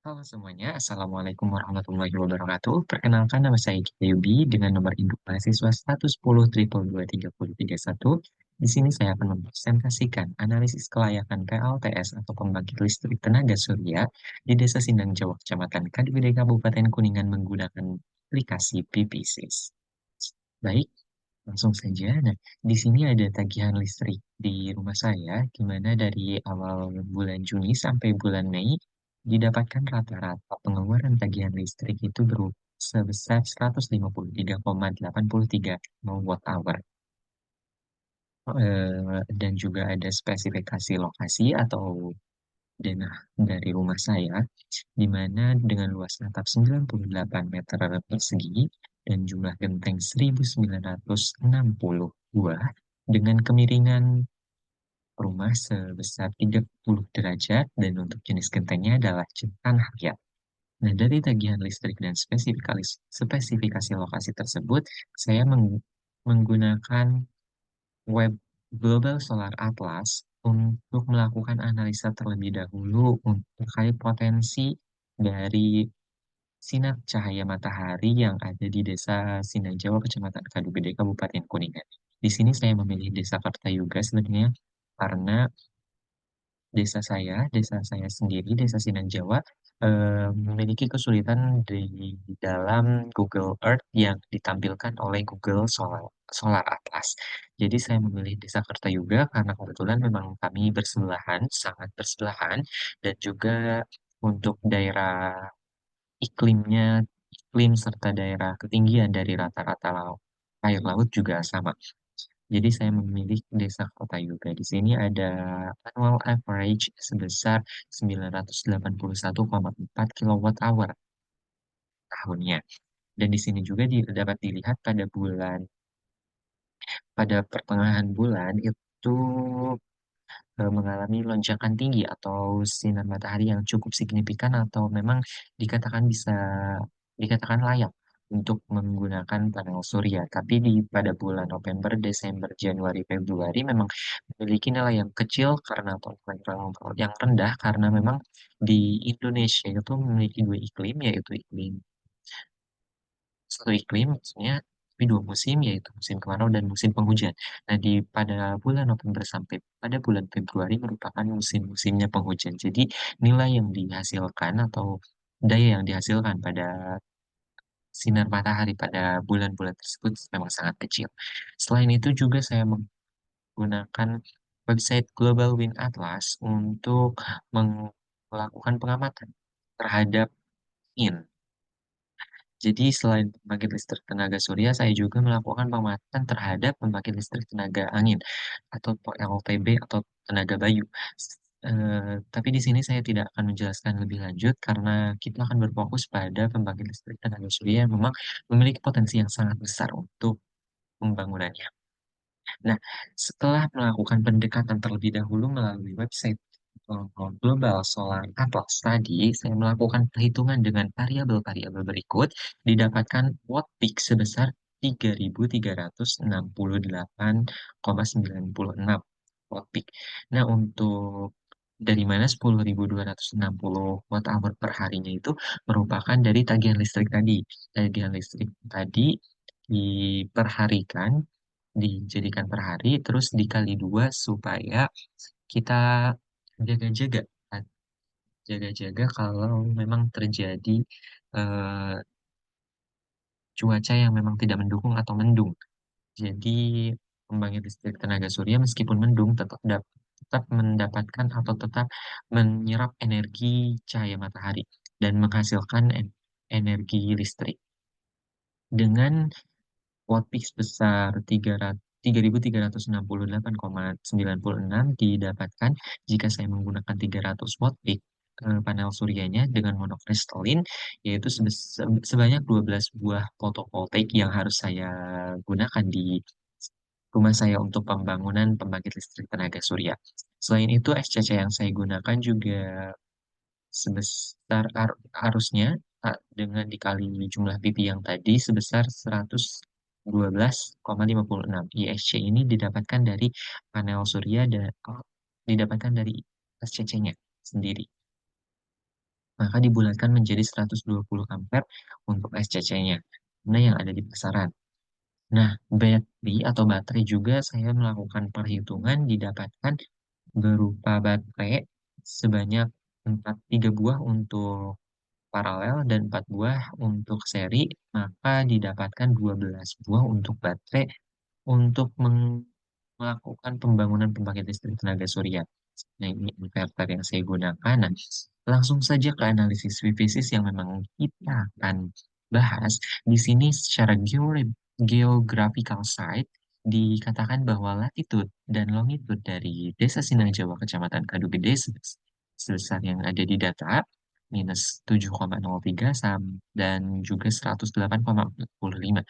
Halo semuanya, Assalamualaikum warahmatullahi wabarakatuh. Perkenalkan nama saya Yubi dengan nomor induk mahasiswa 110.222.3031. Di sini saya akan mempresentasikan analisis kelayakan PLTS atau pembangkit listrik tenaga surya di Desa Sindang Jawa, Kecamatan Kadugede, Kabupaten Kuningan menggunakan aplikasi PPSys. Baik, langsung saja. Nah, di sini ada tagihan listrik di rumah saya, di mana dari awal bulan Juni sampai bulan Mei didapatkan rata-rata pengeluaran tagihan listrik itu sebesar 153,83 watt hour. Dan juga ada spesifikasi lokasi atau denah dari rumah saya, di mana dengan luas atap 98 meter persegi dan jumlah genteng 1960 buah dengan kemiringan rumah sebesar 30 derajat dan untuk jenis gentengnya adalah tanah liat. Nah, dari tagihan listrik dan spesifikasi lokasi tersebut, saya menggunakan web Global Solar Atlas untuk melakukan analisa terlebih dahulu terkait potensi dari sinar cahaya matahari yang ada di Desa Sindajawa, Kecamatan Kadugede, Kabupaten Kuningan. Di sini saya memilih Desa Kartayuga sebenarnya karena desa saya sendiri, Desa Sindang Jawa, memiliki kesulitan di dalam Google Earth yang ditampilkan oleh Google Solar Atlas. Jadi saya memilih Desa Kertayuga karena kebetulan memang kami bersebelahan, sangat bersebelahan, dan juga untuk daerah iklimnya, iklim serta daerah ketinggian dari rata-rata air laut juga sama. Jadi saya memilih Desa Kota Yuga. Di sini ada annual average sebesar 981,4 kilowatt hour tahunnya. Dan di sini juga dapat dilihat pada pertengahan bulan itu mengalami lonjakan tinggi atau sinar matahari yang cukup signifikan atau memang bisa dikatakan layak untuk menggunakan panel surya. Tapi pada bulan November, Desember, Januari, Februari memang memiliki nilai yang kecil karena atau yang rendah karena memang di Indonesia itu memiliki dua iklim, yaitu satu iklim maksudnya, tapi dua musim, yaitu musim kemarau dan musim penghujan. Nah, pada bulan November sampai pada bulan Februari merupakan musim-musimnya penghujan. Jadi nilai yang dihasilkan atau daya yang dihasilkan pada sinar matahari pada bulan-bulan tersebut memang sangat kecil. Selain itu juga saya menggunakan website Global Wind Atlas untuk melakukan pengamatan terhadap angin. Jadi selain pembangkit listrik tenaga surya, saya juga melakukan pengamatan terhadap pembangkit listrik tenaga angin atau PLTB atau tenaga bayu. Tapi di sini saya tidak akan menjelaskan lebih lanjut karena kita akan berfokus pada pembangkit listrik tenaga surya yang memang memiliki potensi yang sangat besar untuk pembangunannya. Nah, setelah melakukan pendekatan terlebih dahulu melalui website Global Solar Atlas tadi, saya melakukan perhitungan dengan variabel-variabel berikut, didapatkan watt peak sebesar 3.368,96 watt peak. Nah, untuk dari mana 10.260 watt hour per harinya itu merupakan dari tagihan listrik tadi. Tagihan listrik tadi diperharikan, dijadikan per hari, terus dikali dua supaya kita jaga-jaga, jaga-jaga kalau memang terjadi eh, cuaca yang memang tidak mendukung atau mendung. Jadi pembangkit listrik tenaga surya meskipun mendung tetap mendapatkan atau tetap menyerap energi cahaya matahari dan menghasilkan energi listrik dengan watt peak sebesar 3.368,96 didapatkan jika saya menggunakan 300 watt peak panel suryanya dengan monokristalin, yaitu sebanyak 12 buah fotovoltaik yang harus saya gunakan di rumah saya untuk pembangunan pembangkit listrik tenaga surya. Selain itu, SCC yang saya gunakan juga sebesar arusnya dengan dikali jumlah PP yang tadi sebesar 112,56. ISC ini didapatkan dari panel surya dan didapatkan dari SCC-nya sendiri. maka dibulatkan menjadi 120 ampere untuk SCC-nya. Nah, yang ada di pasaran. Nah, atau baterai juga saya melakukan perhitungan didapatkan berupa baterai sebanyak 3 buah untuk paralel dan 4 buah untuk seri, maka didapatkan 12 buah untuk baterai untuk melakukan pembangunan pembangkit listrik tenaga surya. Nah, ini inverter yang saya gunakan. Nah, langsung saja ke analisis PVSIS yang memang kita akan bahas. Di sini secara geographical site dikatakan bahwa latitude dan longitude dari Desa Sindang Jawa, Kecamatan Kadugede sebesar yang ada di data minus 7,03 dan juga 108,45.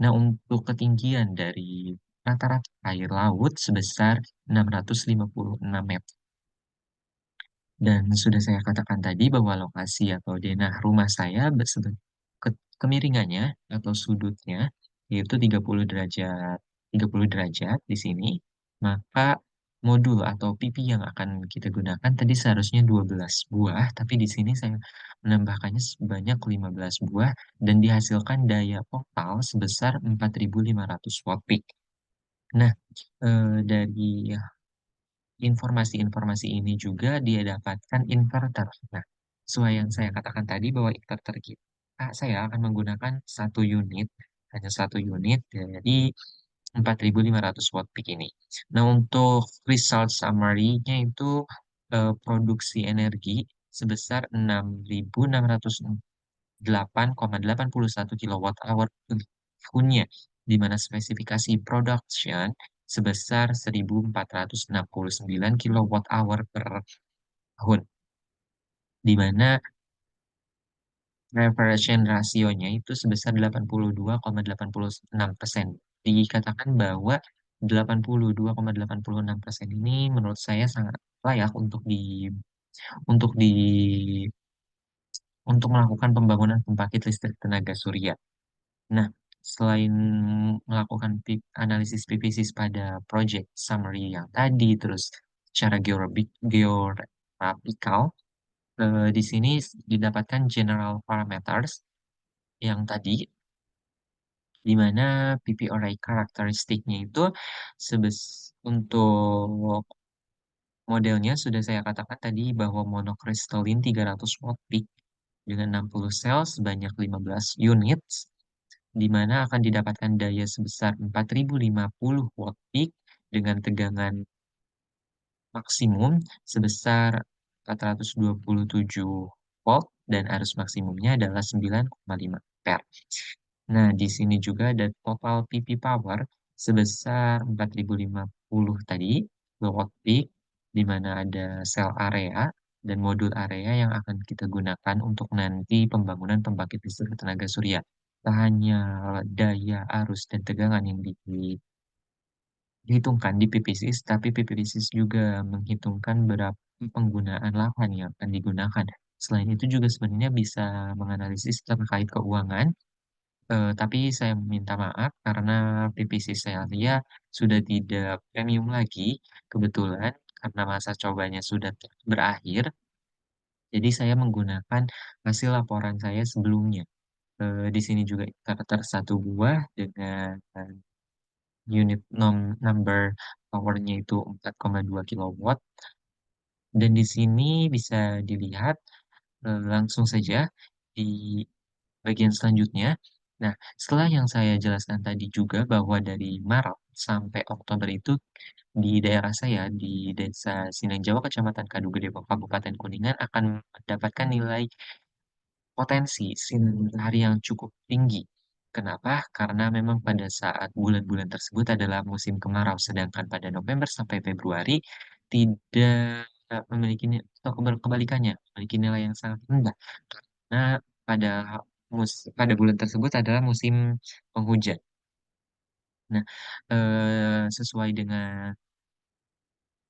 Nah, untuk ketinggian dari rata-rata air laut sebesar 656 meter. Dan sudah saya katakan tadi bahwa lokasi atau denah rumah saya kemiringannya atau sudutnya yaitu 30 derajat di sini. Maka modul atau pipi yang akan kita gunakan tadi seharusnya 12 buah, tapi di sini saya menambahkannya sebanyak 15 buah dan dihasilkan daya total sebesar 4.500 watt peak. Nah, dari informasi-informasi ini juga dia dapatkan inverter. Nah, sesuai yang saya katakan tadi bahwa inverter kita, saya akan menggunakan hanya satu unit dari 4.500 watt peak ini. Nah, untuk result summary-nya itu produksi energi sebesar 6.608,81 kilowatt hour per tahunnya, di mana spesifikasi production sebesar 1.469 kilowatt hour per tahun, di mana reversion rasionya itu sebesar 82,86%. Dikatakan bahwa 82,86% ini menurut saya sangat layak untuk di untuk melakukan pembangunan pembangkit listrik tenaga surya. Nah, selain melakukan analisis PVSIS pada project summary yang tadi, terus secara geographical, di sini didapatkan general parameters yang tadi, di mana PP array karakteristiknya itu untuk modelnya sudah saya katakan tadi bahwa monokristalin 300 watt peak dengan 60 sel sebanyak 15 unit, di mana akan didapatkan daya sebesar 4.050 watt peak dengan tegangan maksimum sebesar 427 volt dan arus maksimumnya adalah 9,5 ampere. Nah, di sini juga ada total PP power sebesar 4.050 tadi, watt peak, di mana ada sel area dan modul area yang akan kita gunakan untuk nanti pembangunan pembangkit listrik tenaga surya. Tak hanya daya arus dan tegangan yang dihitungkan di PPSIS, tapi PPSIS juga menghitungkan berapa penggunaan lahan yang akan digunakan. Selain itu juga sebenarnya bisa menganalisis terkait keuangan, tapi saya meminta maaf karena PPSIS saya lihat sudah tidak premium lagi, kebetulan karena masa cobanya sudah berakhir, jadi saya menggunakan hasil laporan saya sebelumnya. Di sini juga inverter satu buah dengan unit number powernya itu 4,2 kilowatt. Dan di sini bisa dilihat langsung saja di bagian selanjutnya. Nah, setelah yang saya jelaskan tadi juga bahwa dari Maret sampai Oktober itu di daerah saya, di Desa Sinang Kecamatan Kadugede, Kabupaten Kuningan akan mendapatkan nilai potensi sinar matahari yang cukup tinggi. Kenapa? Karena memang pada saat bulan-bulan tersebut adalah musim kemarau, sedangkan pada November sampai Februari tidak memiliki atau kebalikannya memiliki nilai yang sangat rendah karena pada pada bulan tersebut adalah musim penghujan. Nah, sesuai dengan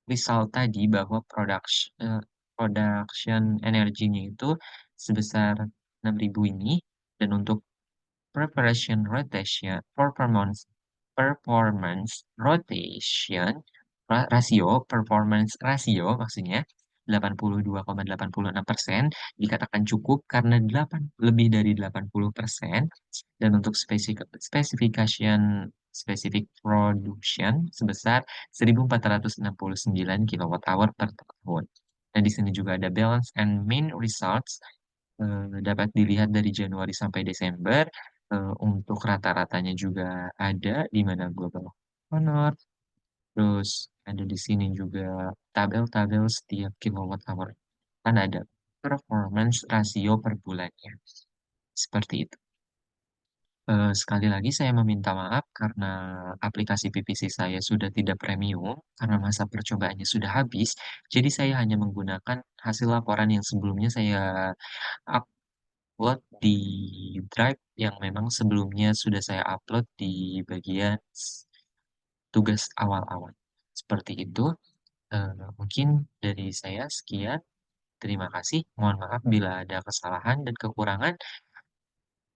result tadi bahwa production energinya itu sebesar 6.000 ini, dan untuk performance rotation ratio, performance rasio maksudnya 82,86% dikatakan cukup karena lebih dari 80% dan untuk specification production sebesar 1.469 kWh per tahun. Dan di sini juga ada balance and main results, dapat dilihat dari Januari sampai Desember, untuk rata-ratanya juga ada di mana global honor, terus ada di sini juga tabel-tabel setiap kilowatt hour. Kan ada performance rasio per bulannya. Seperti itu. Sekali lagi saya meminta maaf karena aplikasi PPC saya sudah tidak premium karena masa percobaannya sudah habis. Jadi saya hanya menggunakan hasil laporan yang sebelumnya saya upload di Drive yang memang sebelumnya sudah saya upload di bagian tugas awal-awal. Seperti itu. Mungkin dari saya sekian. Terima kasih. Mohon maaf bila ada kesalahan dan kekurangan.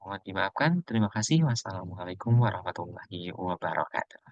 Mohon dimaafkan. Terima kasih. Wassalamualaikum warahmatullahi wabarakatuh.